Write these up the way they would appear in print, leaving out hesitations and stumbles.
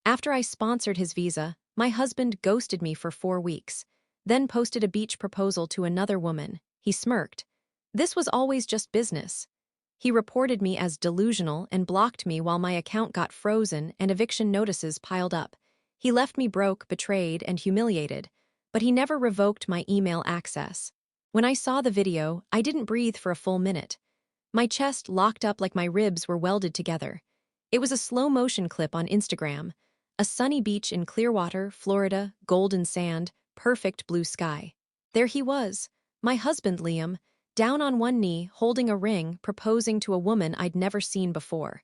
After I sponsored his visa, my husband ghosted me for 4 weeks, then posted a beach proposal to another woman. He smirked. This was always just business. He reported me as delusional and blocked me while my account got frozen and eviction notices piled up. He left me broke, betrayed, and humiliated, but he never revoked my email access. When I saw the video, I didn't breathe for a full minute. My chest locked up like my ribs were welded together. It was a slow-motion clip on Instagram. A sunny beach in Clearwater, Florida, golden sand, perfect blue sky. There he was, my husband Liam, down on one knee, holding a ring, proposing to a woman I'd never seen before.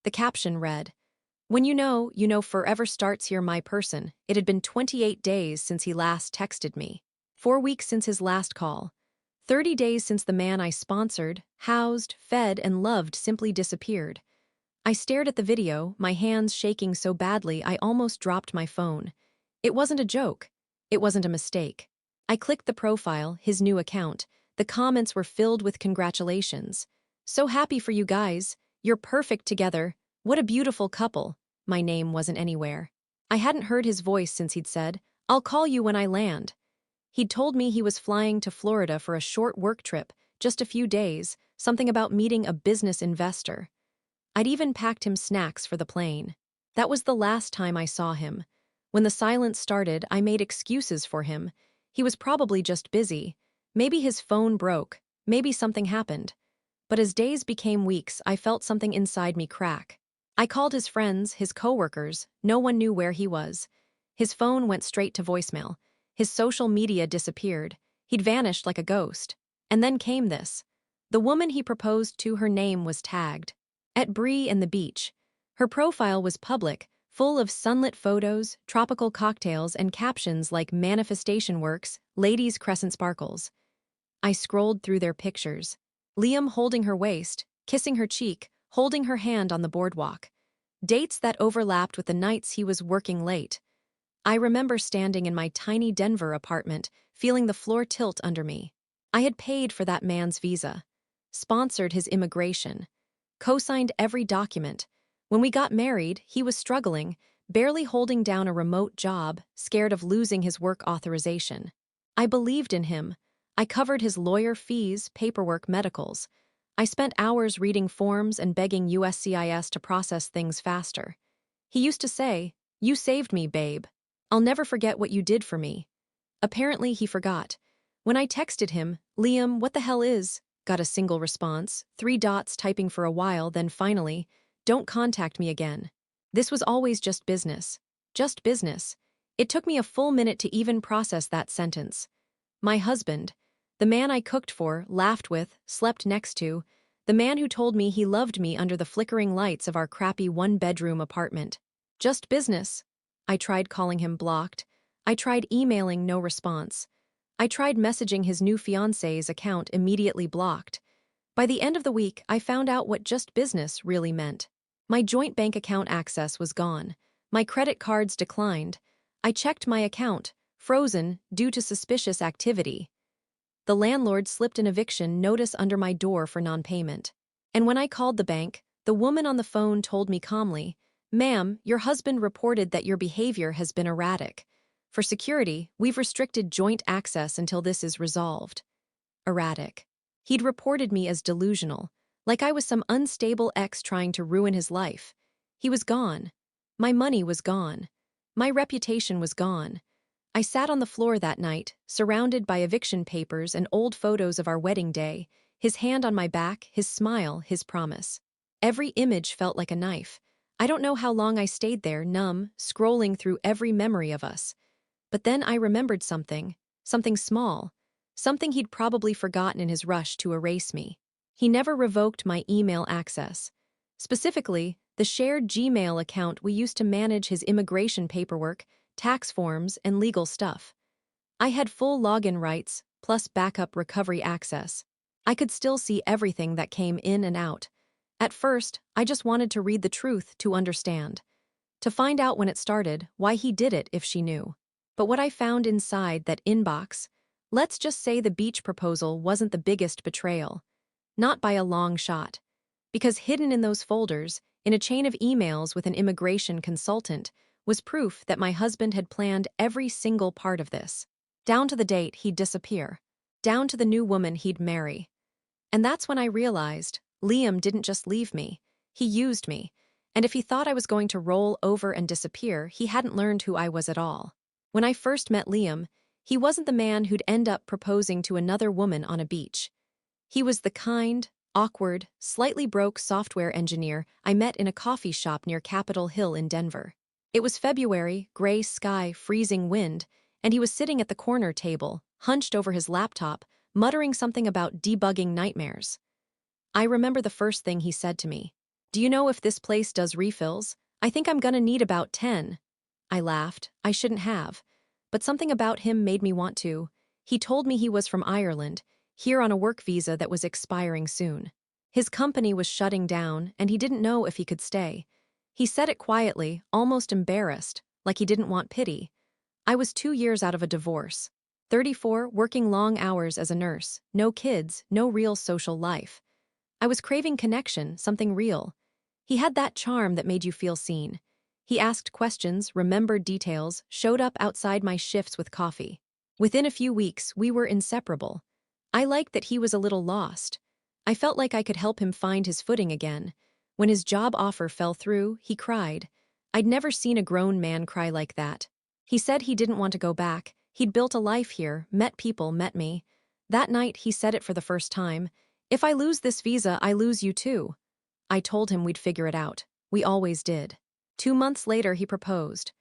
The caption read, "When you know forever starts here, my person." It had been 28 days since he last texted me. 4 weeks since his last call. 30 days since the man I sponsored, housed, fed, and loved simply disappeared. I stared at the video, my hands shaking so badly I almost dropped my phone. It wasn't a joke. It wasn't a mistake. I clicked the profile, his new account. The comments were filled with congratulations. "So happy for you guys. You're perfect together. What a beautiful couple." My name wasn't anywhere. I hadn't heard his voice since he'd said, "I'll call you when I land." He'd told me he was flying to Florida for a short work trip, just a few days, something about meeting a business investor. I'd even packed him snacks for the plane. That was the last time I saw him. When the silence started, I made excuses for him. He was probably just busy. Maybe his phone broke. Maybe something happened. But as days became weeks, I felt something inside me crack. I called his friends, his coworkers. No one knew where he was. His phone went straight to voicemail. His social media disappeared. He'd vanished like a ghost. And then came this. The woman he proposed to, her name was tagged. At Bree and the beach. Her profile was public, full of sunlit photos, tropical cocktails, and captions like "Manifestation Works, Ladies Crescent Sparkles." I scrolled through their pictures. Liam holding her waist, kissing her cheek, holding her hand on the boardwalk. Dates that overlapped with the nights he was working late. I remember standing in my tiny Denver apartment, feeling the floor tilt under me. I had paid for that man's visa, sponsored his immigration, co-signed every document. When we got married, he was struggling, barely holding down a remote job, scared of losing his work authorization. I believed in him. I covered his lawyer fees, paperwork, medicals. I spent hours reading forms and begging USCIS to process things faster. He used to say, "You saved me, babe. I'll never forget what you did for me." Apparently, he forgot. When I texted him, "Liam, what the hell is?" got a single response, 3 dots typing for a while, then finally, "Don't contact me again." This was always just business. Just business. It took me a full minute to even process that sentence. My husband, the man I cooked for, laughed with, slept next to, the man who told me he loved me under the flickering lights of our crappy one-bedroom apartment. Just business. I tried calling him, blocked. I tried emailing, no response. I tried messaging his new fiancé's account, immediately blocked. By the end of the week, I found out what just business really meant. My joint bank account access was gone. My credit cards declined. I checked my account, frozen due to suspicious activity. The landlord slipped an eviction notice under my door for non-payment. And when I called the bank, the woman on the phone told me calmly, "Ma'am, your husband reported that your behavior has been erratic. For security, we've restricted joint access until this is resolved." Erratic. He'd reported me as delusional, like I was some unstable ex trying to ruin his life. He was gone. My money was gone. My reputation was gone. I sat on the floor that night, surrounded by eviction papers and old photos of our wedding day, his hand on my back, his smile, his promise. Every image felt like a knife. I don't know how long I stayed there, numb, scrolling through every memory of us. But then I remembered something small, something he'd probably forgotten in his rush to erase me. He never revoked my email access. Specifically, the shared Gmail account we used to manage his immigration paperwork, tax forms, and legal stuff. I had full login rights, plus backup recovery access. I could still see everything that came in and out. At first, I just wanted to read the truth, to understand. To find out when it started, why he did it if she knew. But what I found inside that inbox, let's just say the beach proposal wasn't the biggest betrayal. Not by a long shot. Because hidden in those folders, in a chain of emails with an immigration consultant, was proof that my husband had planned every single part of this. Down to the date he'd disappear. Down to the new woman he'd marry. And that's when I realized Liam didn't just leave me. He used me. And if he thought I was going to roll over and disappear, he hadn't learned who I was at all. When I first met Liam, he wasn't the man who'd end up proposing to another woman on a beach. He was the kind, awkward, slightly broke software engineer I met in a coffee shop near Capitol Hill in Denver. It was February, gray sky, freezing wind, and he was sitting at the corner table, hunched over his laptop, muttering something about debugging nightmares. I remember the first thing he said to me. "Do you know if this place does refills? I think I'm gonna need about 10. I laughed. I shouldn't have. But something about him made me want to. He told me he was from Ireland, here on a work visa that was expiring soon. His company was shutting down, and he didn't know if he could stay. He said it quietly, almost embarrassed, like he didn't want pity. I was 2 years out of a divorce. 34, working long hours as a nurse, no kids, no real social life. I was craving connection, something real. He had that charm that made you feel seen. He asked questions, remembered details, showed up outside my shifts with coffee. Within a few weeks, we were inseparable. I liked that he was a little lost. I felt like I could help him find his footing again. When his job offer fell through, he cried. I'd never seen a grown man cry like that. He said he didn't want to go back. He'd built a life here, met people, met me. That night, he said it for the first time. If I lose this visa, I lose you too. I told him we'd figure it out. We always did. 2 months later, he proposed.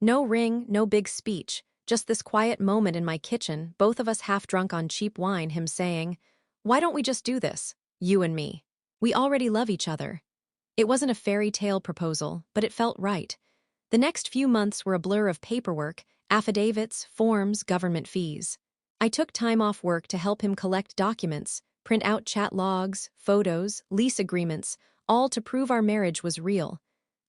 No ring, no big speech, just this quiet moment in my kitchen, both of us half drunk on cheap wine, him saying, "Why don't we just do this? You and me. We already love each other." It wasn't a fairy tale proposal, but it felt right. The next few months were a blur of paperwork, affidavits, forms, government fees. I took time off work to help him collect documents, print out chat logs, photos, lease agreements, all to prove our marriage was real.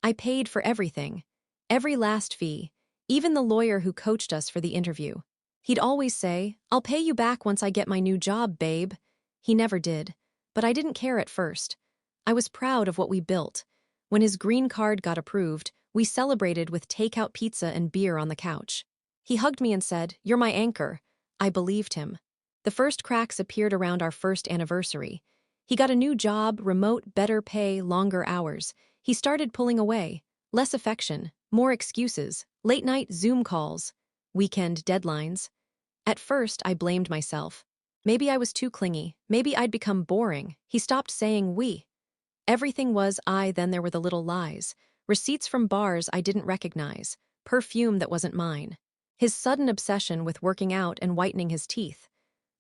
I paid for everything. Every last fee. Even the lawyer who coached us for the interview. He'd always say, "I'll pay you back once I get my new job, babe." He never did. But I didn't care at first. I was proud of what we built. When his green card got approved, we celebrated with takeout pizza and beer on the couch. He hugged me and said, "You're my anchor." I believed him. The first cracks appeared around our first anniversary. He got a new job, remote, better pay, longer hours. He started pulling away. Less affection, more excuses, late-night Zoom calls, weekend deadlines. At first, I blamed myself. Maybe I was too clingy. Maybe I'd become boring. He stopped saying we. Everything was I, then there were the little lies. Receipts from bars I didn't recognize. Perfume that wasn't mine. His sudden obsession with working out and whitening his teeth.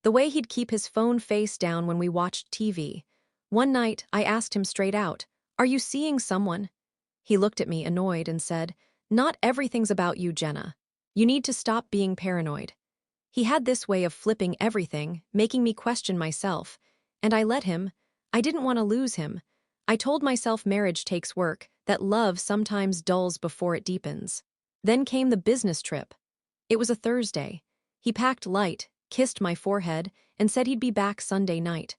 The way he'd keep his phone face down when we watched TV. One night, I asked him straight out, "Are you seeing someone?" He looked at me, annoyed, and said, "Not everything's about you, Jenna. You need to stop being paranoid." He had this way of flipping everything, making me question myself. And I let him. I didn't want to lose him. I told myself marriage takes work, that love sometimes dulls before it deepens. Then came the business trip. It was a Thursday. He packed light, kissed my forehead, and said he'd be back Sunday night.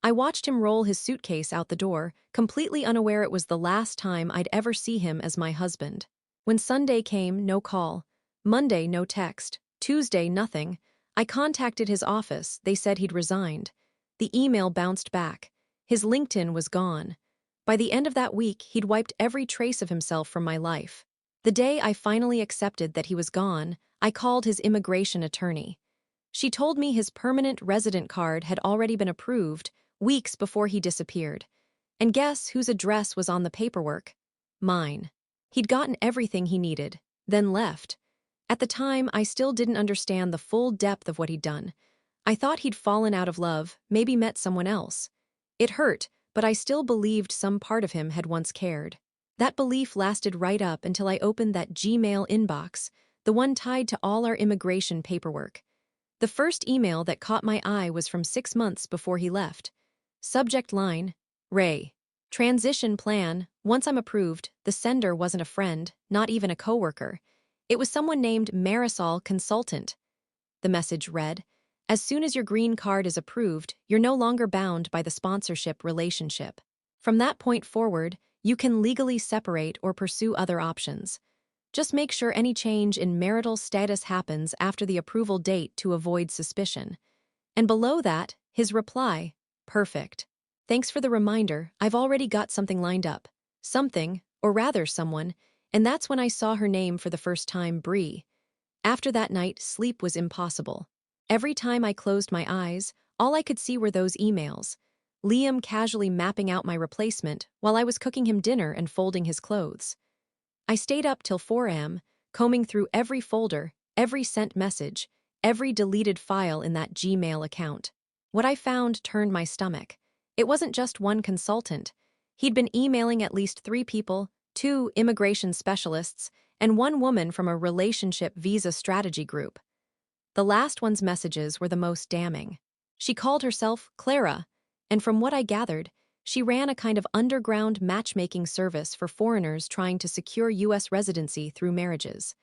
I watched him roll his suitcase out the door, completely unaware it was the last time I'd ever see him as my husband. When Sunday came, no call. Monday, no text. Tuesday, nothing. I contacted his office. They said he'd resigned. The email bounced back. His LinkedIn was gone. By the end of that week, he'd wiped every trace of himself from my life. The day I finally accepted that he was gone, I called his immigration attorney. She told me his permanent resident card had already been approved weeks before he disappeared. And guess whose address was on the paperwork? Mine. He'd gotten everything he needed, then left. At the time, I still didn't understand the full depth of what he'd done. I thought he'd fallen out of love, maybe met someone else. It hurt, but I still believed some part of him had once cared. That belief lasted right up until I opened that Gmail inbox, the one tied to all our immigration paperwork. The first email that caught my eye was from 6 months before he left. Subject line, Ray. Transition plan. Once I'm approved, the sender wasn't a friend, not even a coworker. It was someone named Marisol Consultant. The message read, "As soon as your green card is approved, you're no longer bound by the sponsorship relationship. From that point forward, you can legally separate or pursue other options." Just make sure any change in marital status happens after the approval date to avoid suspicion. And below that, his reply, perfect. Thanks for the reminder, I've already got something lined up. Something, or rather someone, and that's when I saw her name for the first time, Bree. After that night, sleep was impossible. Every time I closed my eyes, all I could see were those emails. Liam casually mapping out my replacement while I was cooking him dinner and folding his clothes. I stayed up till 4 a.m., combing through every folder, every sent message, every deleted file in that Gmail account. What I found turned my stomach. It wasn't just one consultant. He'd been emailing at least 3 people, 2 immigration specialists, and 1 woman from a relationship visa strategy group. The last one's messages were the most damning. She called herself Clara, and from what I gathered, she ran a kind of underground matchmaking service for foreigners trying to secure U.S. residency through marriages.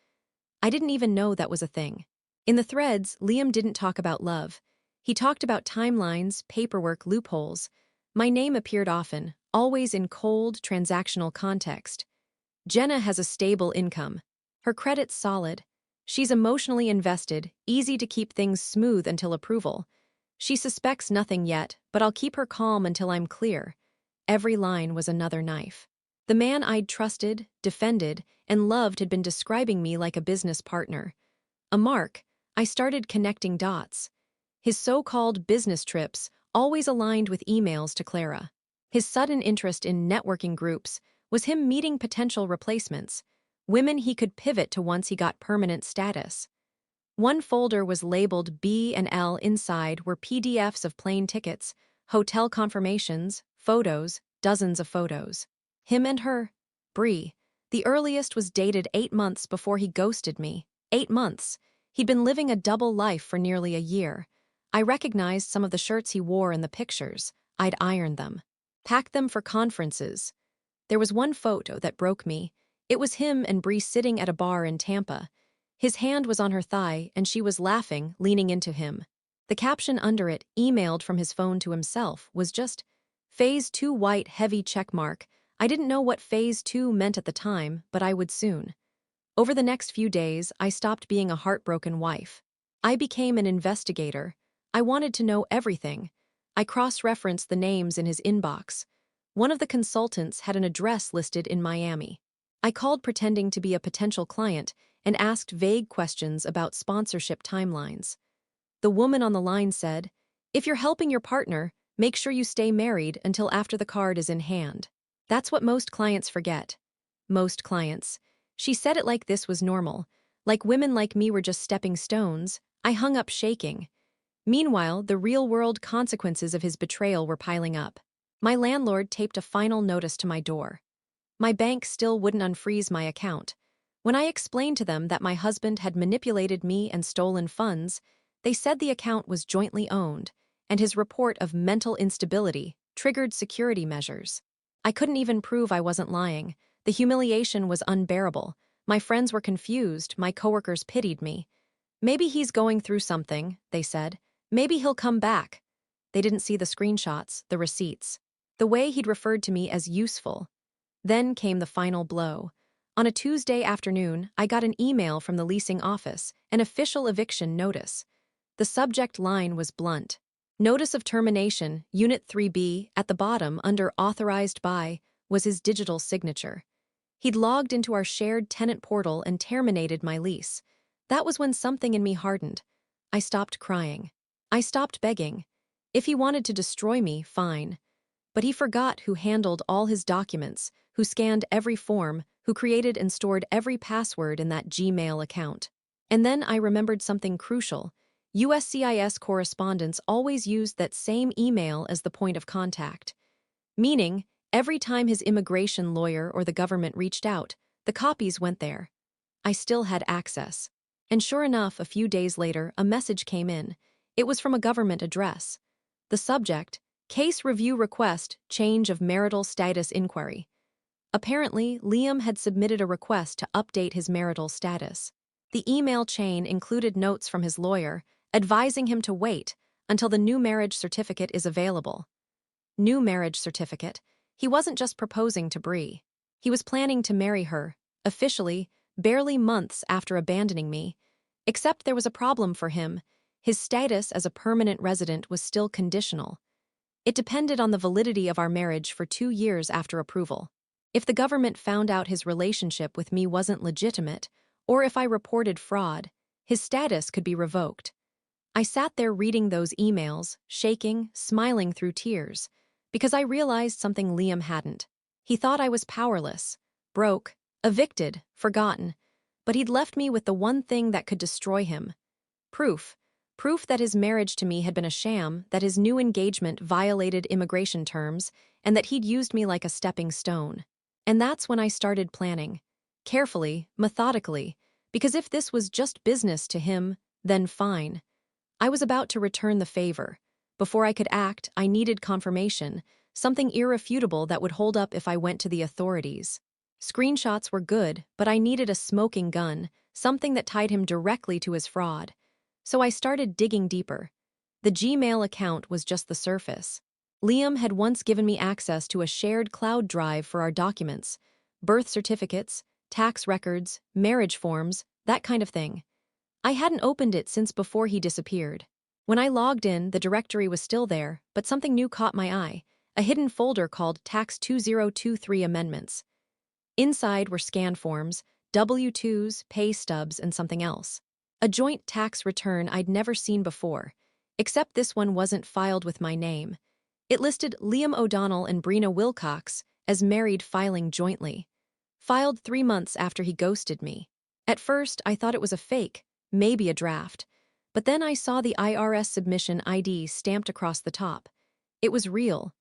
I didn't even know that was a thing. In the threads, Liam didn't talk about love. He talked about timelines, paperwork, loopholes. My name appeared often, always in cold, transactional context. Jenna has a stable income. Her credit's solid. She's emotionally invested, easy to keep things smooth until approval. She suspects nothing yet, but I'll keep her calm until I'm clear. Every line was another knife. The man I'd trusted, defended, and loved had been describing me like a business partner. A mark, I started connecting dots. His so-called business trips always aligned with emails to Clara. His sudden interest in networking groups was him meeting potential replacements, women he could pivot to once he got permanent status. One folder was labeled B and L. Inside were PDFs of plane tickets, hotel confirmations, photos, dozens of photos. Him and her, Bree. The earliest was dated 8 months before he ghosted me. 8 months. He'd been living a double life for nearly a year. I recognized some of the shirts he wore in the pictures. I'd ironed them. Packed them for conferences. There was one photo that broke me. It was him and Bree sitting at a bar in Tampa. His hand was on her thigh, and she was laughing, leaning into him. The caption under it, emailed from his phone to himself, was just, Phase 2 white heavy checkmark. I didn't know what Phase 2 meant at the time, but I would soon. Over the next few days, I stopped being a heartbroken wife. I became an investigator. I wanted to know everything. I cross-referenced the names in his inbox. One of the consultants had an address listed in Miami. I called pretending to be a potential client and asked vague questions about sponsorship timelines. The woman on the line said, if you're helping your partner, make sure you stay married until after the card is in hand. That's what most clients forget. Most clients. She said it like this was normal, like women like me were just stepping stones. I hung up shaking. Meanwhile, the real-world consequences of his betrayal were piling up. My landlord taped a final notice to my door. My bank still wouldn't unfreeze my account. When I explained to them that my husband had manipulated me and stolen funds, they said the account was jointly owned, and his report of mental instability triggered security measures. I couldn't even prove I wasn't lying. The humiliation was unbearable. My friends were confused, my coworkers pitied me. Maybe he's going through something, they said. Maybe he'll come back. They didn't see the screenshots, the receipts. The way he'd referred to me as useful. Then came the final blow. On a Tuesday afternoon, I got an email from the leasing office, an official eviction notice. The subject line was blunt. Notice of termination, Unit 3B, at the bottom, under Authorized By, was his digital signature. He'd logged into our shared tenant portal and terminated my lease. That was when something in me hardened. I stopped crying. I stopped begging. If he wanted to destroy me, fine. But he forgot who handled all his documents, who scanned every form, who created and stored every password in that Gmail account. And then I remembered something crucial. USCIS correspondents always used that same email as the point of contact. Meaning, every time his immigration lawyer or the government reached out, the copies went there. I still had access. And sure enough, a few days later, a message came in. It was from a government address. The subject, Case Review Request, Change of Marital Status Inquiry. Apparently, Liam had submitted a request to update his marital status. The email chain included notes from his lawyer, advising him to wait until the new marriage certificate is available. New marriage certificate. He wasn't just proposing to Bree. He was planning to marry her, officially, barely months after abandoning me. Except there was a problem for him. His status as a permanent resident was still conditional. It depended on the validity of our marriage for 2 years after approval. If the government found out his relationship with me wasn't legitimate, or if I reported fraud, his status could be revoked. I sat there reading those emails, shaking, smiling through tears, because I realized something Liam hadn't. He thought I was powerless, broke, evicted, forgotten, but he'd left me with the one thing that could destroy him. Proof. Proof that his marriage to me had been a sham, that his new engagement violated immigration terms, and that he'd used me like a stepping stone. And that's when I started planning. Carefully, methodically, because if this was just business to him, then fine. I was about to return the favor. Before I could act, I needed confirmation, something irrefutable that would hold up if I went to the authorities. Screenshots were good, but I needed a smoking gun, something that tied him directly to his fraud. So I started digging deeper. The Gmail account was just the surface. Liam had once given me access to a shared cloud drive for our documents, birth certificates, tax records, marriage forms, that kind of thing. I hadn't opened it since before he disappeared. When I logged in, the directory was still there, but something new caught my eye, a hidden folder called Tax 2023 Amendments. Inside were scan forms, W-2s, pay stubs, and something else. A joint tax return I'd never seen before, except this one wasn't filed with my name. It listed Liam O'Donnell and Brina Wilcox as married filing jointly. Filed 3 months after he ghosted me. At first, I thought it was a fake, maybe a draft. But then I saw the IRS submission ID stamped across the top. It was real.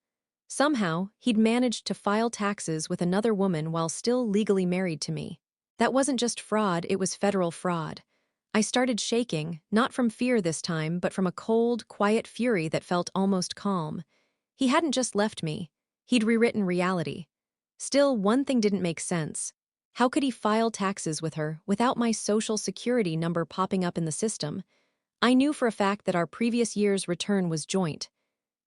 Somehow, he'd managed to file taxes with another woman while still legally married to me. That wasn't just fraud, it was federal fraud. I started shaking, not from fear this time, but from a cold, quiet fury that felt almost calm. He hadn't just left me. He'd rewritten reality. Still, one thing didn't make sense. How could he file taxes with her without my social security number popping up in the system? I knew for a fact that our previous year's return was joint.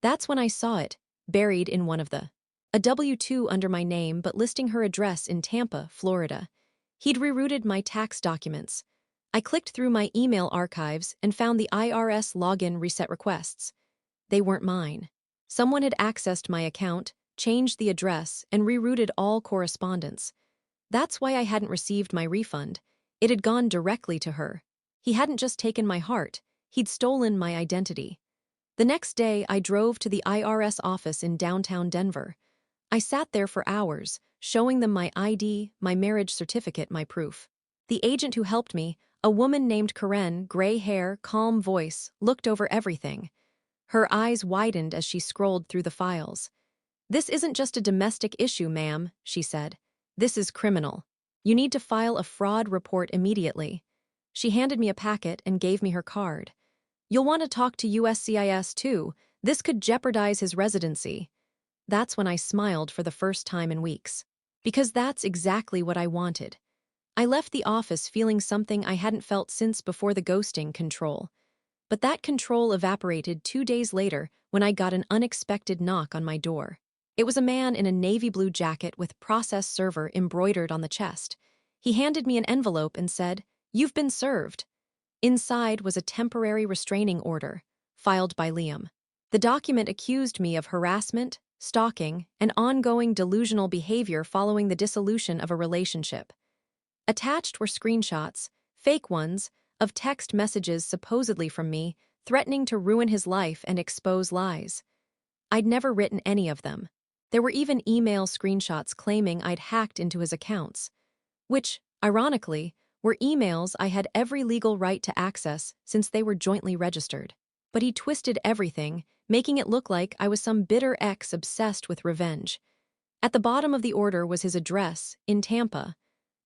That's when I saw it, buried in one of a W-2 under my name but listing her address in Tampa, Florida. He'd rerouted my tax documents. I clicked through my email archives and found the IRS login reset requests. They weren't mine. Someone had accessed my account, changed the address, and rerouted all correspondence. That's why I hadn't received my refund. It had gone directly to her. He hadn't just taken my heart, he'd stolen my identity. The next day, I drove to the IRS office in downtown Denver. I sat there for hours, showing them my ID, my marriage certificate, my proof. The agent who helped me, a woman named Karen, gray hair, calm voice, looked over everything. Her eyes widened as she scrolled through the files. "This isn't just a domestic issue, ma'am," she said. "This is criminal. You need to file a fraud report immediately." She handed me a packet and gave me her card. "You'll want to talk to USCIS too. This could jeopardize his residency." That's when I smiled for the first time in weeks. Because that's exactly what I wanted. I left the office feeling something I hadn't felt since before the ghosting: control. But that control evaporated 2 days later when I got an unexpected knock on my door. It was a man in a navy blue jacket with process server embroidered on the chest. He handed me an envelope and said, "You've been served." Inside was a temporary restraining order, filed by Liam. The document accused me of harassment, stalking, and ongoing delusional behavior following the dissolution of a relationship. Attached were screenshots, fake ones, of text messages supposedly from me, threatening to ruin his life and expose lies. I'd never written any of them. There were even email screenshots claiming I'd hacked into his accounts, which, ironically, were emails I had every legal right to access since they were jointly registered. But he twisted everything, making it look like I was some bitter ex obsessed with revenge. At the bottom of the order was his address, in Tampa,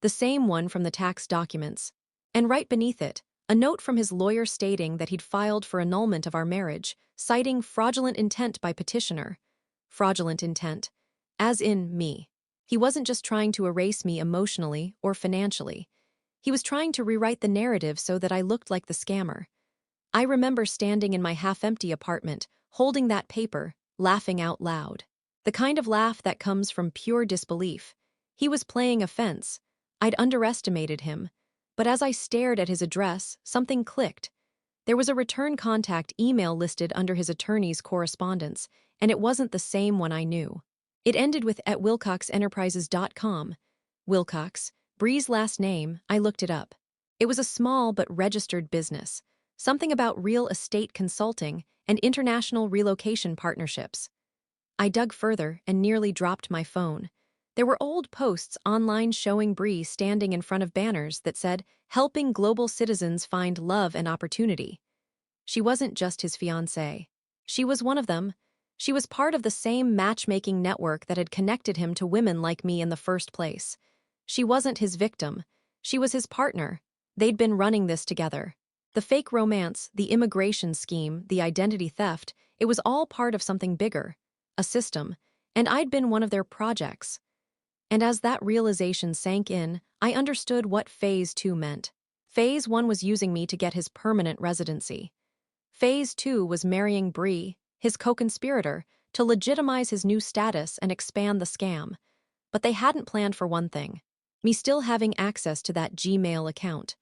the same one from the tax documents. And right beneath it, a note from his lawyer stating that he'd filed for annulment of our marriage, citing fraudulent intent by petitioner. Fraudulent intent. As in me. He wasn't just trying to erase me emotionally or financially. He was trying to rewrite the narrative so that I looked like the scammer. I remember standing in my half-empty apartment, holding that paper, laughing out loud. The kind of laugh that comes from pure disbelief. He was playing offense. I'd underestimated him. But as I stared at his address, something clicked. There was a return contact email listed under his attorney's correspondence, and it wasn't the same one I knew. It ended with @wilcoxenterprises.com. Wilcox, Bree's last name, I looked it up. It was a small but registered business, something about real estate consulting and international relocation partnerships. I dug further and nearly dropped my phone. There were old posts online showing Bree standing in front of banners that said, "Helping global citizens find love and opportunity." She wasn't just his fiancée. She was one of them. She was part of the same matchmaking network that had connected him to women like me in the first place. She wasn't his victim. She was his partner. They'd been running this together. The fake romance, the immigration scheme, the identity theft, it was all part of something bigger, a system, and I'd been one of their projects. And as that realization sank in, I understood what Phase 2 meant. Phase 1 was using me to get his permanent residency. Phase 2 was marrying Bree, his co-conspirator, to legitimize his new status and expand the scam. But they hadn't planned for one thing: me still having access to that Gmail account.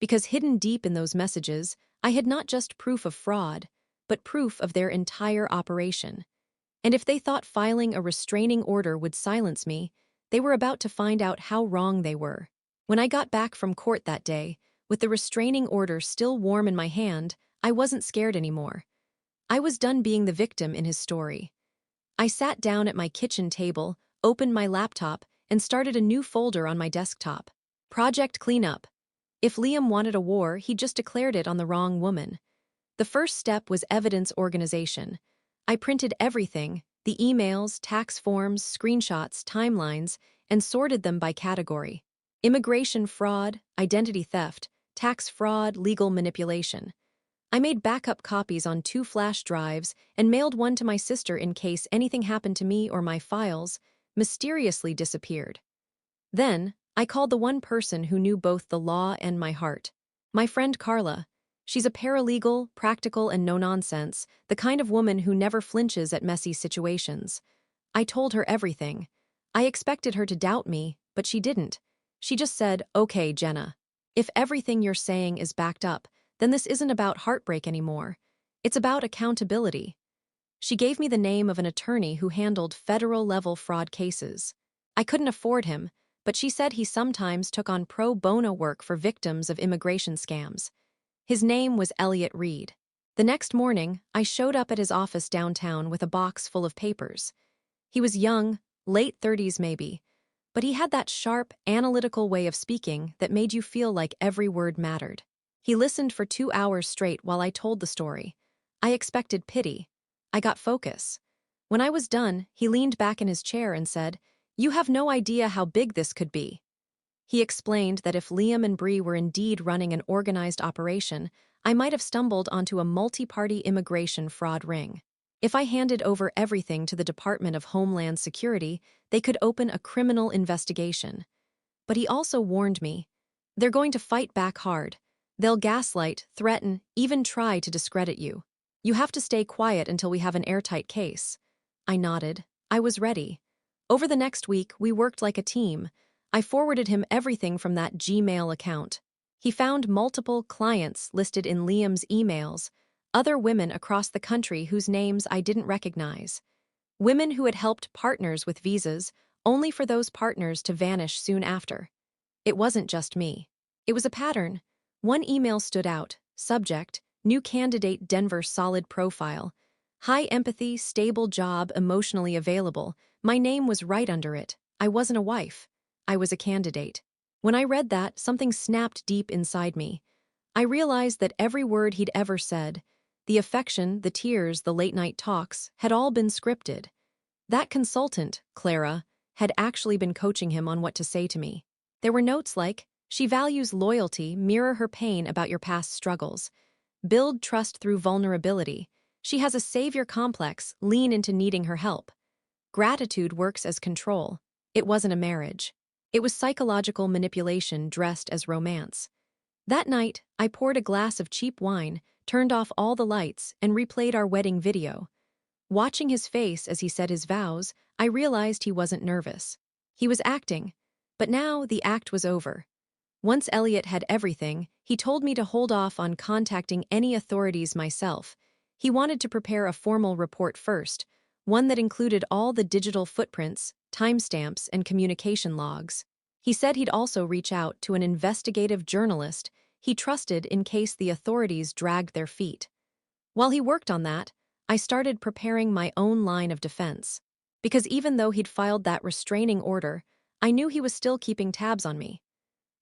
Because hidden deep in those messages, I had not just proof of fraud, but proof of their entire operation. And if they thought filing a restraining order would silence me, they were about to find out how wrong they were. When I got back from court that day, with the restraining order still warm in my hand, I wasn't scared anymore. I was done being the victim in his story. I sat down at my kitchen table, opened my laptop, and started a new folder on my desktop. Project Cleanup. If Liam wanted a war, he just declared it on the wrong woman. The first step was evidence organization. I printed everything: the emails, tax forms, screenshots, timelines, and sorted them by category: immigration fraud, identity theft, tax fraud, legal manipulation. I made backup copies on 2 flash drives and mailed one to my sister in case anything happened to me or my files mysteriously disappeared. Then, I called the one person who knew both the law and my heart. My friend Carla. She's a paralegal, practical and no-nonsense, the kind of woman who never flinches at messy situations. I told her everything. I expected her to doubt me, but she didn't. She just said, "Okay, Jenna. If everything you're saying is backed up, then this isn't about heartbreak anymore. It's about accountability." She gave me the name of an attorney who handled federal-level fraud cases. I couldn't afford him, but she said he sometimes took on pro bono work for victims of immigration scams. His name was Elliot Reed. The next morning, I showed up at his office downtown with a box full of papers. He was young, late 30s maybe, but he had that sharp, analytical way of speaking that made you feel like every word mattered. He listened for 2 hours straight while I told the story. I expected pity. I got focus. When I was done, he leaned back in his chair and said, "You have no idea how big this could be." He explained that if Liam and Bree were indeed running an organized operation, I might have stumbled onto a multi-party immigration fraud ring. If I handed over everything to the Department of Homeland Security, they could open a criminal investigation. But he also warned me, "They're going to fight back hard. They'll gaslight, threaten, even try to discredit you. You have to stay quiet until we have an airtight case." I nodded. I was ready. Over the next week, we worked like a team. I forwarded him everything from that Gmail account. He found multiple clients listed in Liam's emails, other women across the country whose names I didn't recognize. Women who had helped partners with visas, only for those partners to vanish soon after. It wasn't just me. It was a pattern. One email stood out: subject, "New candidate, Denver, solid profile. High empathy, stable job, emotionally available." My name was right under it. I wasn't a wife. I was a candidate. When I read that, something snapped deep inside me. I realized that every word he'd ever said, the affection, the tears, the late-night talks, had all been scripted. That consultant, Clara, had actually been coaching him on what to say to me. There were notes like, "She values loyalty, mirror her pain about your past struggles. Build trust through vulnerability. She has a savior complex, lean into needing her help. Gratitude works as control." It wasn't a marriage. It was psychological manipulation dressed as romance. That night, I poured a glass of cheap wine, turned off all the lights, and replayed our wedding video. Watching his face as he said his vows, I realized he wasn't nervous. He was acting. But now the act was over. Once Elliot had everything, he told me to hold off on contacting any authorities myself. He wanted to prepare a formal report first, one that included all the digital footprints, timestamps, and communication logs. He said he'd also reach out to an investigative journalist he trusted in case the authorities dragged their feet. While he worked on that, I started preparing my own line of defense. Because even though he'd filed that restraining order, I knew he was still keeping tabs on me.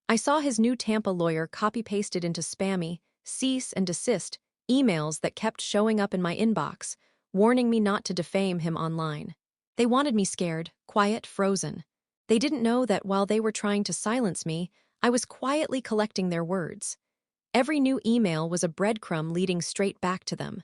I saw his new Tampa lawyer copy-pasted into spammy, cease and desist emails that kept showing up in my inbox, warning me not to defame him online. They wanted me scared, quiet, frozen. They didn't know that while they were trying to silence me, I was quietly collecting their words. Every new email was a breadcrumb leading straight back to them.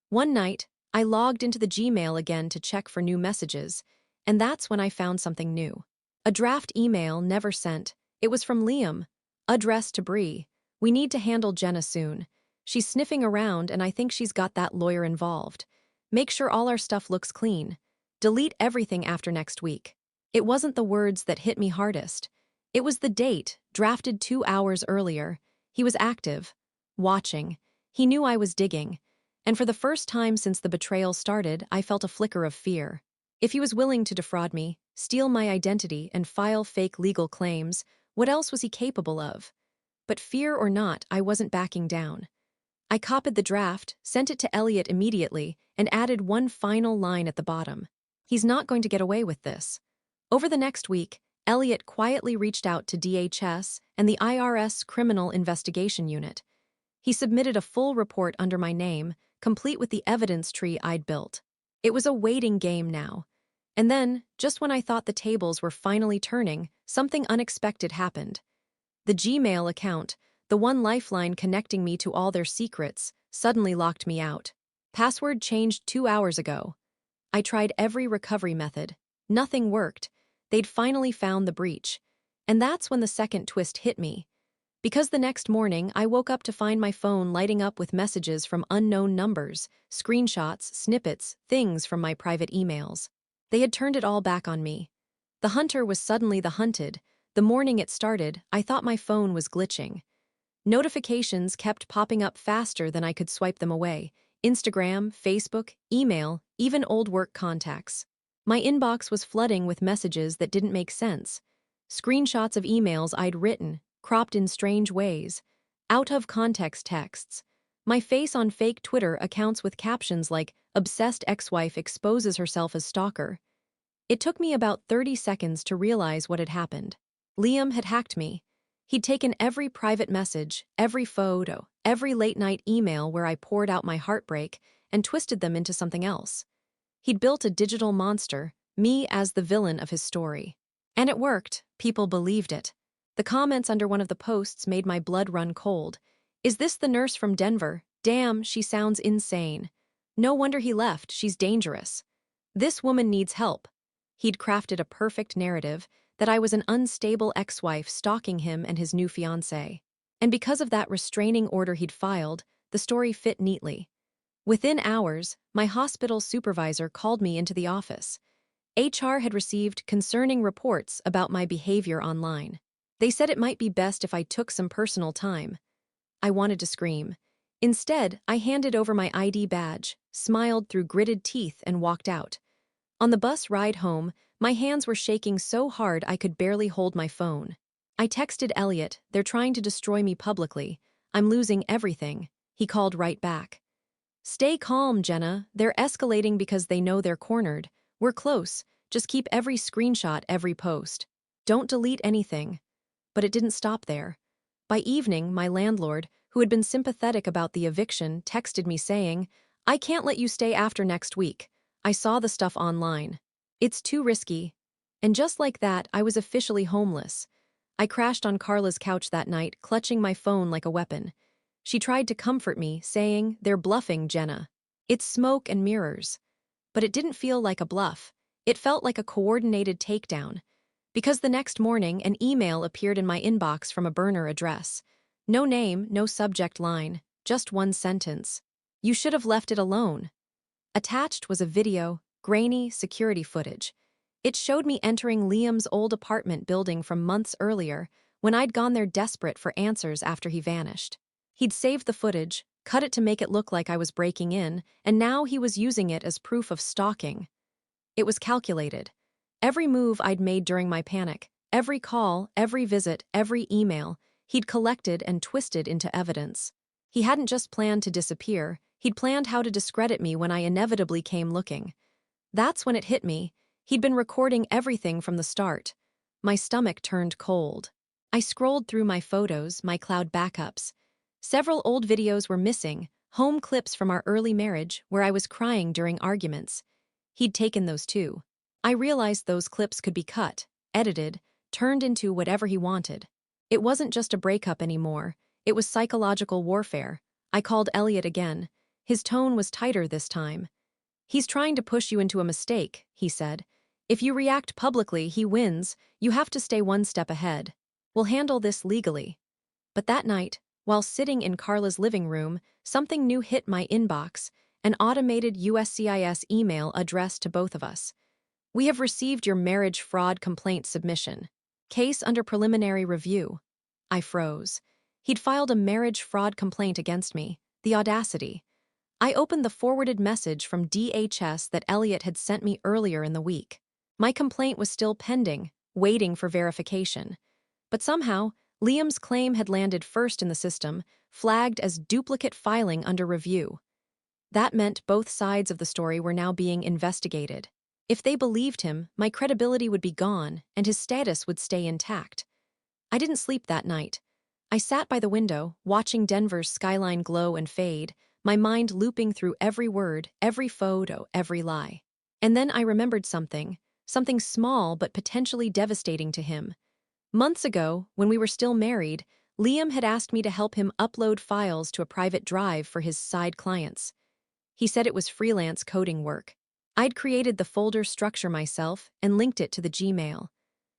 One night, I logged into the Gmail again to check for new messages, and that's when I found something new. A draft email never sent. It was from Liam, addressed to Bree. "We need to handle Jenna soon. She's sniffing around and I think she's got that lawyer involved. Make sure all our stuff looks clean. Delete everything after next week." It wasn't the words that hit me hardest. It was the date, drafted 2 hours earlier. He was active, watching. He knew I was digging. And for the first time since the betrayal started, I felt a flicker of fear. If he was willing to defraud me, steal my identity, and file fake legal claims, what else was he capable of? But fear or not, I wasn't backing down. I copied the draft, sent it to Elliot immediately, and added one final line at the bottom. He's not going to get away with this. Over the next week, Elliot quietly reached out to DHS and the IRS Criminal Investigation Unit. He submitted a full report under my name, complete with the evidence tree I'd built. It was a waiting game now. And then, just when I thought the tables were finally turning, something unexpected happened. The Gmail account, the one lifeline connecting me to all their secrets, suddenly locked me out. Password changed 2 hours ago. I tried every recovery method. Nothing worked. They'd finally found the breach. And that's when the second twist hit me. Because the next morning, I woke up to find my phone lighting up with messages from unknown numbers, screenshots, snippets, things from my private emails. They had turned it all back on me. The hunter was suddenly the hunted. The morning it started, I thought my phone was glitching. Notifications kept popping up faster than I could swipe them away. Instagram, Facebook, email, even old work contacts. My inbox was flooding with messages that didn't make sense. Screenshots of emails I'd written, cropped in strange ways. Out-of-context texts. My face on fake Twitter accounts with captions like, "Obsessed ex-wife exposes herself as stalker." It took me about 30 seconds to realize what had happened. Liam had hacked me. He'd taken every private message, every photo, every late-night email where I poured out my heartbreak, and twisted them into something else. He'd built a digital monster, me as the villain of his story. And it worked. People believed it. The comments under one of the posts made my blood run cold. "Is this the nurse from Denver? Damn, she sounds insane. No wonder he left, she's dangerous. This woman needs help." He'd crafted a perfect narrative that I was an unstable ex-wife stalking him and his new fiancé. And because of that restraining order he'd filed, the story fit neatly. Within hours, my hospital supervisor called me into the office. HR had received concerning reports about my behavior online. They said it might be best if I took some personal time. I wanted to scream. Instead, I handed over my ID badge, smiled through gritted teeth, and walked out. On the bus ride home, my hands were shaking so hard I could barely hold my phone. I texted Elliot, "They're trying to destroy me publicly. I'm losing everything." He called right back. "Stay calm, Jenna. They're escalating because they know they're cornered. We're close. Just keep every screenshot, every post. Don't delete anything." But it didn't stop there. By evening, my landlord, who had been sympathetic about the eviction, texted me saying, "I can't let you stay after next week. I saw the stuff online. It's too risky." And just like that, I was officially homeless. I crashed on Carla's couch that night, clutching my phone like a weapon. She tried to comfort me, saying, "They're bluffing, Jenna. It's smoke and mirrors." But it didn't feel like a bluff. It felt like a coordinated takedown. Because the next morning, an email appeared in my inbox from a burner address. No name, no subject line, just one sentence. "You should have left it alone." Attached was a video, grainy security footage. It showed me entering Liam's old apartment building from months earlier, when I'd gone there desperate for answers after he vanished. He'd saved the footage, cut it to make it look like I was breaking in, and now he was using it as proof of stalking. It was calculated. Every move I'd made during my panic, every call, every visit, every email, he'd collected and twisted into evidence. He hadn't just planned to disappear, he'd planned how to discredit me when I inevitably came looking. That's when it hit me. He'd been recording everything from the start. My stomach turned cold. I scrolled through my photos, my cloud backups. Several old videos were missing, home clips from our early marriage where I was crying during arguments. He'd taken those too. I realized those clips could be cut, edited, turned into whatever he wanted. It wasn't just a breakup anymore, it was psychological warfare. I called Elliot again. His tone was tighter this time. "He's trying to push you into a mistake," he said. "If you react publicly, he wins. You have to stay one step ahead. We'll handle this legally." But that night, while sitting in Carla's living room, something new hit my inbox, an automated USCIS email addressed to both of us. "We have received your marriage fraud complaint submission. Case under preliminary review." I froze. He'd filed a marriage fraud complaint against me. The audacity. I opened the forwarded message from DHS that Elliot had sent me earlier in the week. My complaint was still pending, waiting for verification. But somehow, Liam's claim had landed first in the system, flagged as duplicate filing under review. That meant both sides of the story were now being investigated. If they believed him, my credibility would be gone, and his status would stay intact. I didn't sleep that night. I sat by the window, watching Denver's skyline glow and fade, my mind looping through every word, every photo, every lie. And then I remembered something small but potentially devastating to him. Months ago, when we were still married, Liam had asked me to help him upload files to a private drive for his side clients. He said it was freelance coding work. I'd created the folder structure myself and linked it to the Gmail.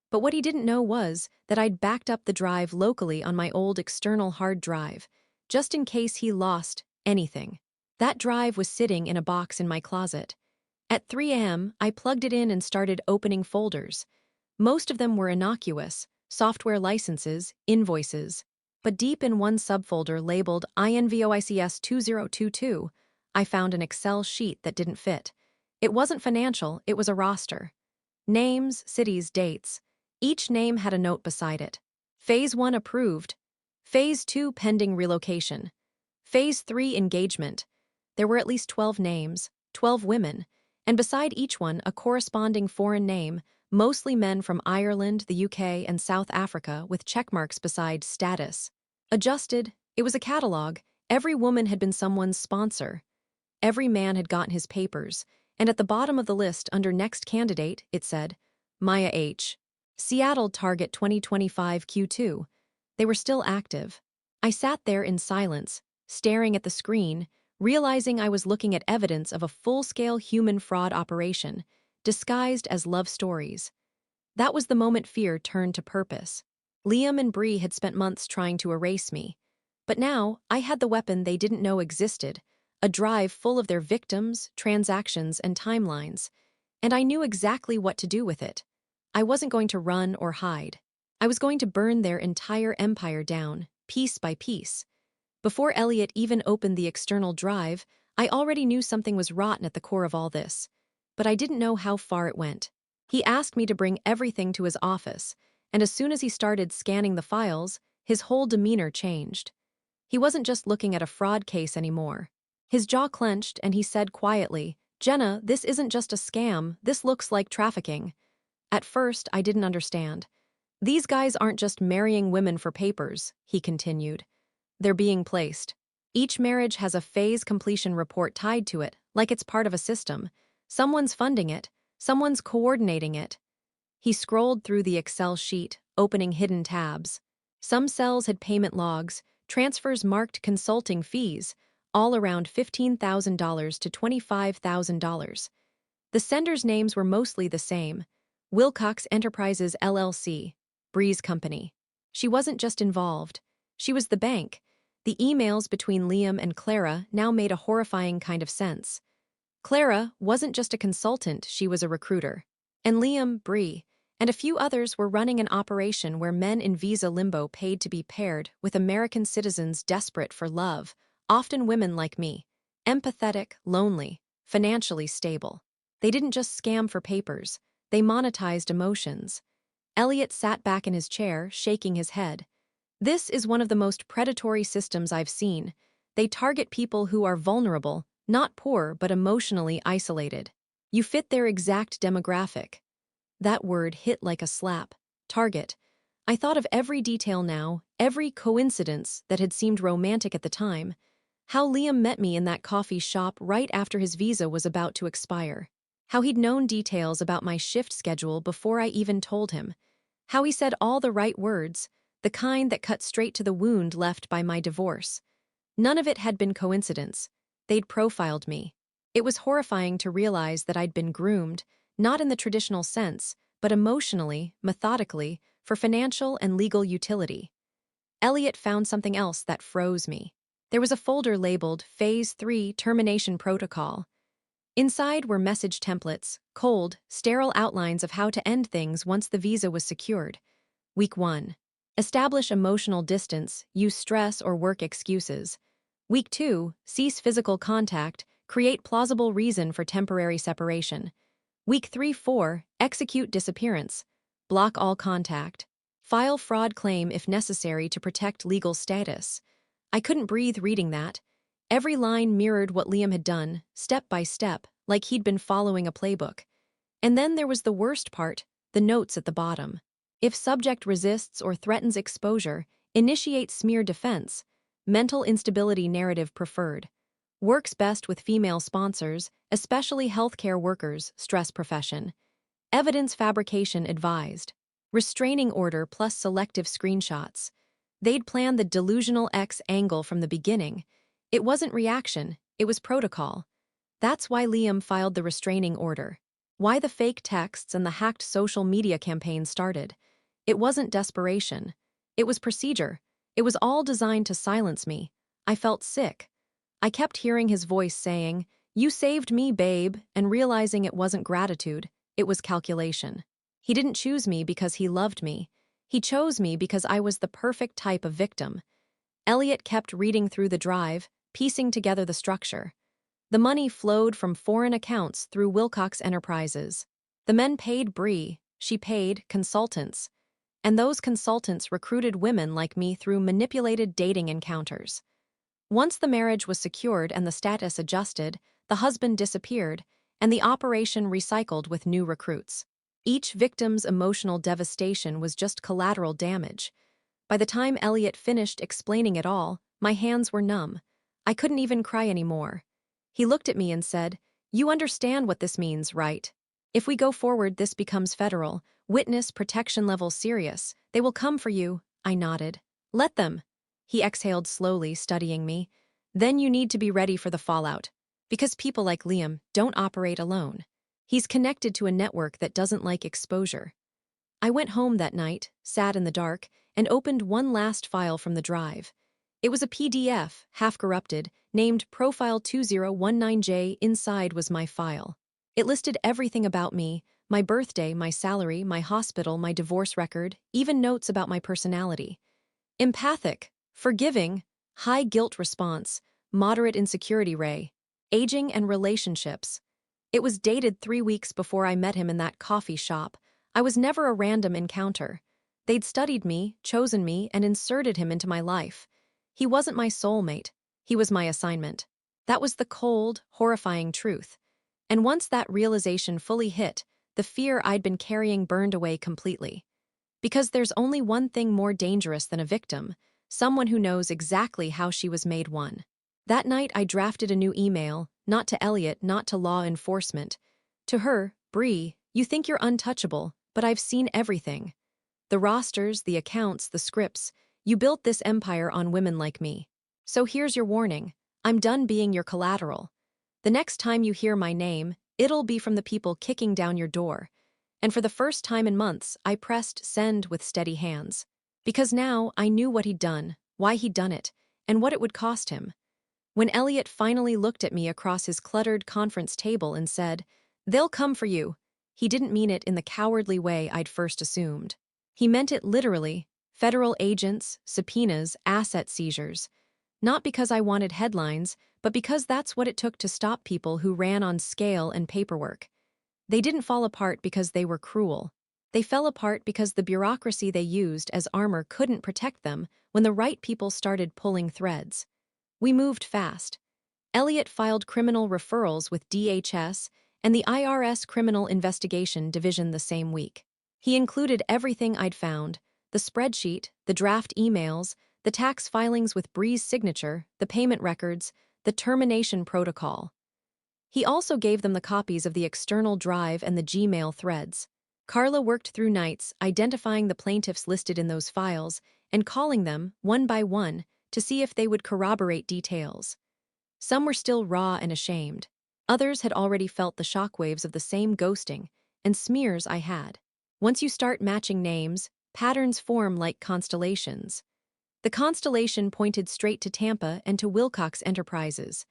But what he didn't know was that I'd backed up the drive locally on my old external hard drive, just in case he lost anything. That drive was sitting in a box in my closet. At 3 a.m., I plugged it in and started opening folders. Most of them were innocuous, software licenses, invoices. But deep in one subfolder labeled INVOICS 2022, I found an Excel sheet that didn't fit. It wasn't financial, it was a roster. Names, cities, dates. Each name had a note beside it. Phase 1 approved. Phase 2 pending relocation. Phase 3 engagement. There were at least 12 names, 12 women, and beside each one a corresponding foreign name, mostly men from Ireland, the UK, and South Africa with checkmarks beside status. Adjusted, it was a catalog. Every woman had been someone's sponsor. Every man had gotten his papers, and at the bottom of the list under next candidate, it said, Maya H. Seattle Target 2025 Q2. They were still active. I sat there in silence, staring at the screen, realizing I was looking at evidence of a full-scale human fraud operation, disguised as love stories. That was the moment fear turned to purpose. Liam and Bree had spent months trying to erase me. But now, I had the weapon they didn't know existed, a drive full of their victims, transactions, and timelines. And I knew exactly what to do with it. I wasn't going to run or hide. I was going to burn their entire empire down, piece by piece. Before Elliot even opened the external drive, I already knew something was rotten at the core of all this. But I didn't know how far it went. He asked me to bring everything to his office, and as soon as he started scanning the files, his whole demeanor changed. He wasn't just looking at a fraud case anymore. His jaw clenched and he said quietly, "Jenna, this isn't just a scam, this looks like trafficking." At first, I didn't understand. "These guys aren't just marrying women for papers," he continued. "They're being placed. Each marriage has a phase completion report tied to it, like it's part of a system. Someone's funding it, someone's coordinating it." He scrolled through the Excel sheet, opening hidden tabs. Some cells had payment logs, transfers marked consulting fees, all around $15,000 to $25,000. The senders' names were mostly the same. Wilcox Enterprises LLC, Bree's company. She wasn't just involved. She was the bank. The emails between Liam and Clara now made a horrifying kind of sense. Clara wasn't just a consultant, she was a recruiter. And Liam, Bree, and a few others were running an operation where men in visa limbo paid to be paired with American citizens desperate for love, often women like me, empathetic, lonely, financially stable. They didn't just scam for papers, they monetized emotions. Elliot sat back in his chair, shaking his head. This is one of the most predatory systems I've seen. They target people who are vulnerable, not poor but emotionally isolated. You fit their exact demographic. That word hit like a slap. Target. I thought of every detail now, every coincidence that had seemed romantic at the time. How Liam met me in that coffee shop right after his visa was about to expire. How he'd known details about my shift schedule before I even told him. How he said all the right words, the kind that cut straight to the wound left by my divorce. None of it had been coincidence. They'd profiled me. It was horrifying to realize that I'd been groomed, not in the traditional sense, but emotionally, methodically, for financial and legal utility. Elliot found something else that froze me. There was a folder labeled Phase 3 Termination Protocol. Inside were message templates, cold, sterile outlines of how to end things once the visa was secured. Week 1. Establish emotional distance, use stress or work excuses. Week 2. Cease physical contact, create plausible reason for temporary separation. Week 3-4. Execute disappearance. Block all contact. File fraud claim if necessary to protect legal status. I couldn't breathe reading that. Every line mirrored what Liam had done, step by step, like he'd been following a playbook. And then there was the worst part, the notes at the bottom. If subject resists or threatens exposure, initiate smear defense. Mental instability narrative preferred. Works best with female sponsors, especially healthcare workers, stress profession. Evidence fabrication advised. Restraining order plus selective screenshots. They'd planned the delusional X angle from the beginning. It wasn't reaction, it was protocol. That's why Liam filed the restraining order. Why the fake texts and the hacked social media campaign started. It wasn't desperation. It was procedure. It was all designed to silence me. I felt sick. I kept hearing his voice saying, "You saved me, babe," and realizing it wasn't gratitude, it was calculation. He didn't choose me because he loved me. He chose me because I was the perfect type of victim. Elliot kept reading through the drive, piecing together the structure. The money flowed from foreign accounts through Wilcox Enterprises. The men paid Bree, she paid consultants. And those consultants recruited women like me through manipulated dating encounters. Once the marriage was secured and the status adjusted, the husband disappeared, and the operation recycled with new recruits. Each victim's emotional devastation was just collateral damage. By the time Elliot finished explaining it all, my hands were numb. I couldn't even cry anymore. He looked at me and said, "You understand what this means, right? If we go forward, this becomes federal, witness protection level serious. They will come for you." I nodded. "Let them." He exhaled slowly, studying me. "Then you need to be ready for the fallout. Because people like Liam don't operate alone. He's connected to a network that doesn't like exposure." I went home that night, sat in the dark, and opened one last file from the drive. It was a PDF, half corrupted, named Profile 2019J. Inside was my file. It listed everything about me, my birthday, my salary, my hospital, my divorce record, even notes about my personality. Empathic, forgiving, high guilt response, moderate insecurity ray, aging and relationships. It was dated 3 weeks before I met him in that coffee shop. I was never a random encounter. They'd studied me, chosen me, and inserted him into my life. He wasn't my soulmate. He was my assignment. That was the cold, horrifying truth. And once that realization fully hit, the fear I'd been carrying burned away completely. Because there's only one thing more dangerous than a victim, someone who knows exactly how she was made one. That night I drafted a new email, not to Elliot, not to law enforcement. To her, "Bree, you think you're untouchable, but I've seen everything. The rosters, the accounts, the scripts. You built this empire on women like me. So here's your warning. I'm done being your collateral. The next time you hear my name, it'll be from the people kicking down your door." And for the first time in months, I pressed send with steady hands. Because now I knew what he'd done, why he'd done it, and what it would cost him. When Elliot finally looked at me across his cluttered conference table and said, "They'll come for you," he didn't mean it in the cowardly way I'd first assumed. He meant it literally: federal agents, subpoenas, asset seizures. Not because I wanted headlines, but because that's what it took to stop people who ran on scale and paperwork. They didn't fall apart because they were cruel. They fell apart because the bureaucracy they used as armor couldn't protect them when the right people started pulling threads. We moved fast. Elliot filed criminal referrals with DHS and the IRS Criminal Investigation Division the same week. He included everything I'd found: the spreadsheet, the draft emails, the tax filings with Bree's signature, the payment records, the termination protocol. He also gave them the copies of the external drive and the Gmail threads. Carla worked through nights, identifying the plaintiffs listed in those files and calling them, one by one, to see if they would corroborate details. Some were still raw and ashamed. Others had already felt the shockwaves of the same ghosting and smears I had. Once you start matching names, patterns form like constellations. The constellation pointed straight to Tampa and to Wilcox Enterprises.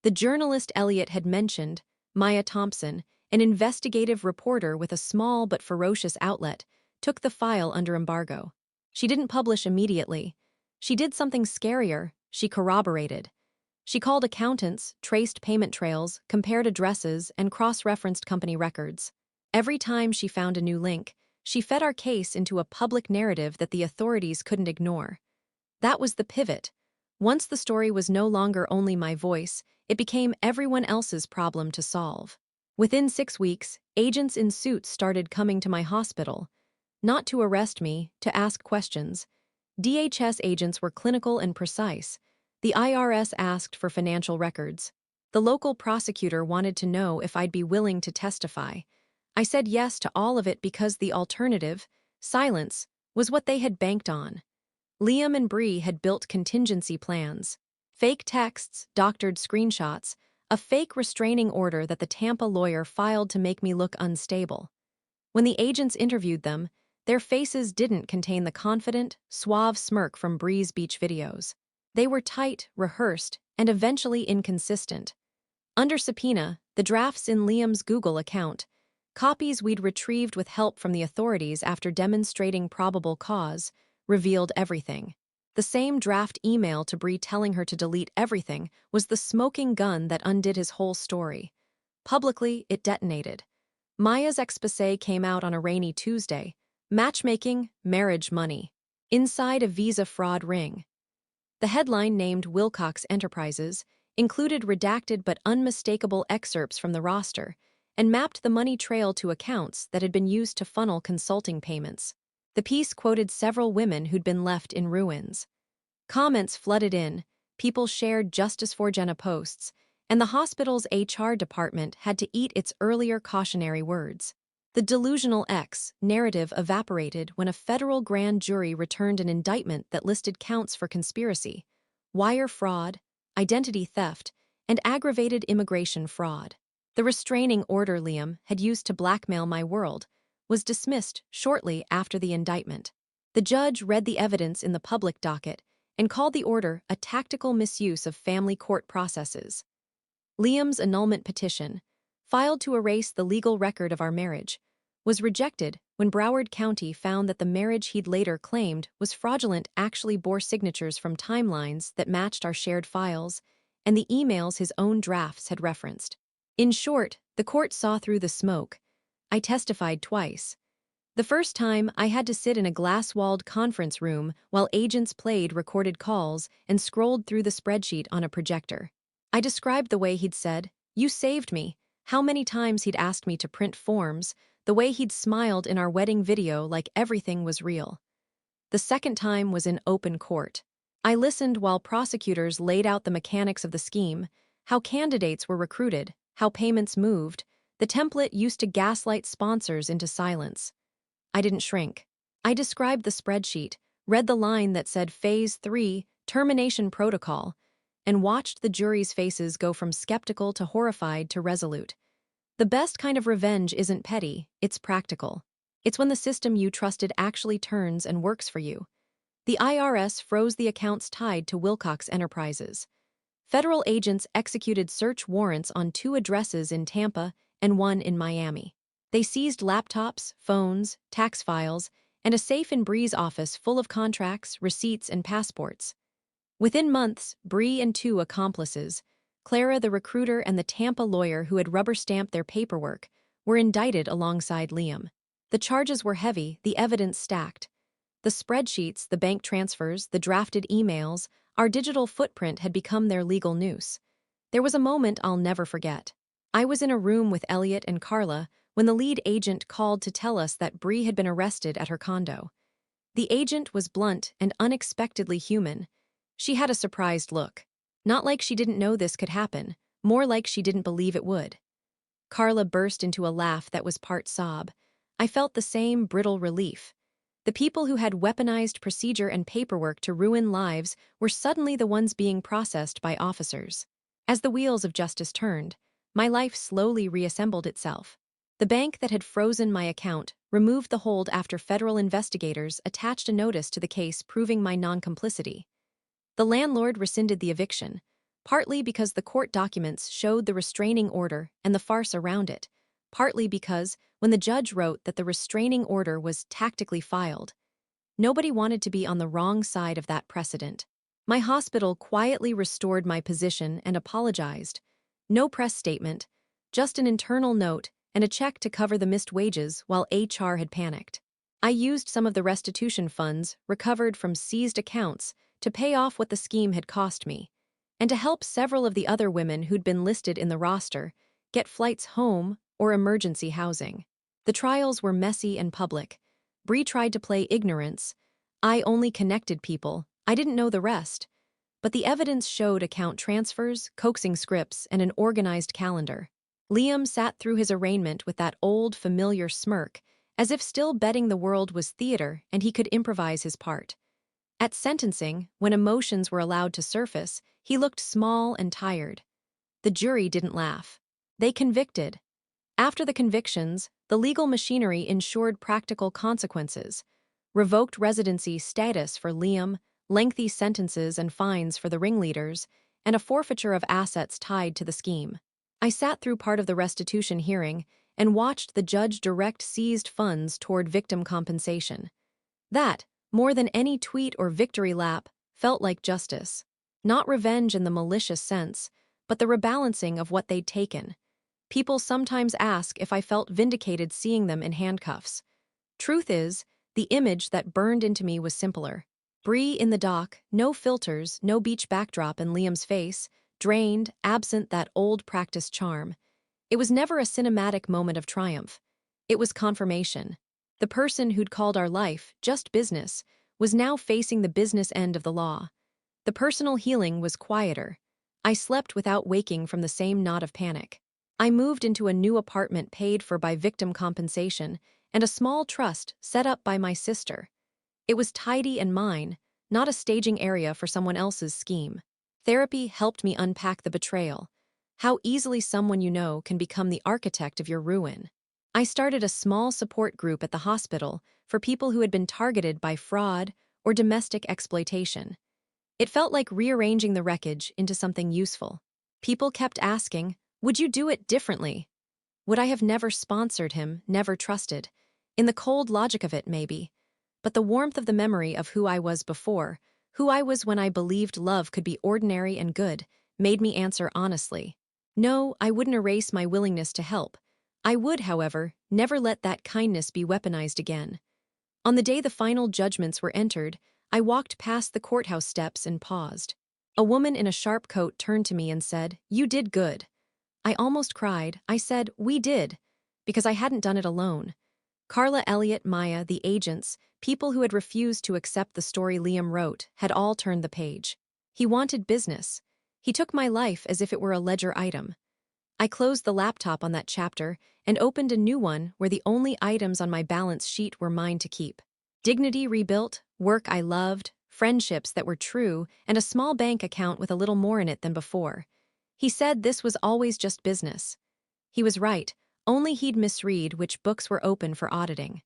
The journalist Elliot had mentioned, Maya Thompson, an investigative reporter with a small but ferocious outlet, took the file under embargo. She didn't publish immediately. She did something scarier: she corroborated. She called accountants, traced payment trails, compared addresses, and cross-referenced company records. Every time she found a new link, she fed our case into a public narrative that the authorities couldn't ignore. That was the pivot. Once the story was no longer only my voice, it became everyone else's problem to solve. Within 6 weeks, agents in suits started coming to my hospital. Not to arrest me, to ask questions. DHS agents were clinical and precise. The IRS asked for financial records. The local prosecutor wanted to know if I'd be willing to testify. I said yes to all of it because the alternative, silence, was what they had banked on. Liam and Bree had built contingency plans. Fake texts, doctored screenshots, a fake restraining order that the Tampa lawyer filed to make me look unstable. When the agents interviewed them, their faces didn't contain the confident, suave smirk from Bree's beach videos. They were tight, rehearsed, and eventually inconsistent. Under subpoena, the drafts in Liam's Google account, copies we'd retrieved with help from the authorities after demonstrating probable cause, revealed everything. The same draft email to Bree telling her to delete everything was the smoking gun that undid his whole story. Publicly, it detonated. Maya's exposé came out on a rainy Tuesday: matchmaking, marriage money. Inside a visa fraud ring. The headline, named Wilcox Enterprises, included redacted but unmistakable excerpts from the roster and mapped the money trail to accounts that had been used to funnel consulting payments. The piece quoted several women who'd been left in ruins. Comments flooded in, people shared Justice for Jenna posts, and the hospital's HR department had to eat its earlier cautionary words. The delusional X narrative evaporated when a federal grand jury returned an indictment that listed counts for conspiracy, wire fraud, identity theft, and aggravated immigration fraud. The restraining order Liam had used to blackmail my world was dismissed shortly after the indictment. The judge read the evidence in the public docket and called the order a tactical misuse of family court processes. Liam's annulment petition, filed to erase the legal record of our marriage, was rejected when Broward County found that the marriage he'd later claimed was fraudulent actually bore signatures from timelines that matched our shared files and the emails his own drafts had referenced. In short, the court saw through the smoke. I testified twice. The first time, I had to sit in a glass-walled conference room while agents played recorded calls and scrolled through the spreadsheet on a projector. I described the way he'd said, "You saved me," how many times he'd asked me to print forms, the way he'd smiled in our wedding video like everything was real. The second time was in open court. I listened while prosecutors laid out the mechanics of the scheme, how candidates were recruited, how payments moved, the template used to gaslight sponsors into silence. I didn't shrink. I described the spreadsheet, read the line that said Phase 3, Termination Protocol, and watched the jury's faces go from skeptical to horrified to resolute. The best kind of revenge isn't petty, it's practical. It's when the system you trusted actually turns and works for you. The IRS froze the accounts tied to Wilcox Enterprises. Federal agents executed search warrants on 2 addresses in Tampa and 1 in Miami. They seized laptops, phones, tax files, and a safe in Bree's office full of contracts, receipts, and passports. Within months, Bree and two accomplices, Clara the recruiter and the Tampa lawyer who had rubber-stamped their paperwork, were indicted alongside Liam. The charges were heavy, the evidence stacked. The spreadsheets, the bank transfers, the drafted emails, our digital footprint had become their legal noose. There was a moment I'll never forget. I was in a room with Elliot and Carla when the lead agent called to tell us that Bree had been arrested at her condo. The agent was blunt and unexpectedly human. She had a surprised look. Not like she didn't know this could happen, more like she didn't believe it would. Carla burst into a laugh that was part sob. I felt the same brittle relief. The people who had weaponized procedure and paperwork to ruin lives were suddenly the ones being processed by officers. As the wheels of justice turned, my life slowly reassembled itself. The bank that had frozen my account removed the hold after federal investigators attached a notice to the case proving my non-complicity. The landlord rescinded the eviction, partly because the court documents showed the restraining order and the farce around it, partly because, when the judge wrote that the restraining order was tactically filed, nobody wanted to be on the wrong side of that precedent. My hospital quietly restored my position and apologized. No press statement, just an internal note and a check to cover the missed wages while HR had panicked. I used some of the restitution funds recovered from seized accounts to pay off what the scheme had cost me, and to help several of the other women who'd been listed in the roster get flights home or emergency housing. The trials were messy and public. Bree tried to play ignorance. I only connected people. I didn't know the rest. But the evidence showed account transfers, coaxing scripts, and an organized calendar. Liam sat through his arraignment with that old, familiar smirk, as if still betting the world was theater and he could improvise his part. At sentencing, when emotions were allowed to surface, he looked small and tired. The jury didn't laugh. They convicted. After the convictions, the legal machinery ensured practical consequences: revoked residency status for Liam, lengthy sentences and fines for the ringleaders, and a forfeiture of assets tied to the scheme. I sat through part of the restitution hearing and watched the judge direct seized funds toward victim compensation. That, more than any tweet or victory lap, felt like justice. Not revenge in the malicious sense, but the rebalancing of what they'd taken. People sometimes ask if I felt vindicated seeing them in handcuffs. Truth is, the image that burned into me was simpler. Bree in the dock, no filters, no beach backdrop in Liam's face, drained, absent that old practiced charm. It was never a cinematic moment of triumph. It was confirmation. The person who'd called our life just business was now facing the business end of the law. The personal healing was quieter. I slept without waking from the same knot of panic. I moved into a new apartment paid for by victim compensation and a small trust set up by my sister. It was tidy and mine, not a staging area for someone else's scheme. Therapy helped me unpack the betrayal. How easily someone you know can become the architect of your ruin. I started a small support group at the hospital for people who had been targeted by fraud or domestic exploitation. It felt like rearranging the wreckage into something useful. People kept asking, would you do it differently? Would I have never sponsored him, never trusted? In the cold logic of it, maybe. But the warmth of the memory of who I was before, who I was when I believed love could be ordinary and good, made me answer honestly. No, I wouldn't erase my willingness to help. I would, however, never let that kindness be weaponized again. On the day the final judgments were entered, I walked past the courthouse steps and paused. A woman in a sharp coat turned to me and said, "You did good." I almost cried. I said, "We did," because I hadn't done it alone. Carla, Elliot, Maya, the agents, people who had refused to accept the story Liam wrote, had all turned the page. He wanted business. He took my life as if it were a ledger item. I closed the laptop on that chapter and opened a new one where the only items on my balance sheet were mine to keep. Dignity rebuilt, work I loved, friendships that were true, and a small bank account with a little more in it than before. He said this was always just business. He was right, only he'd misread which books were open for auditing.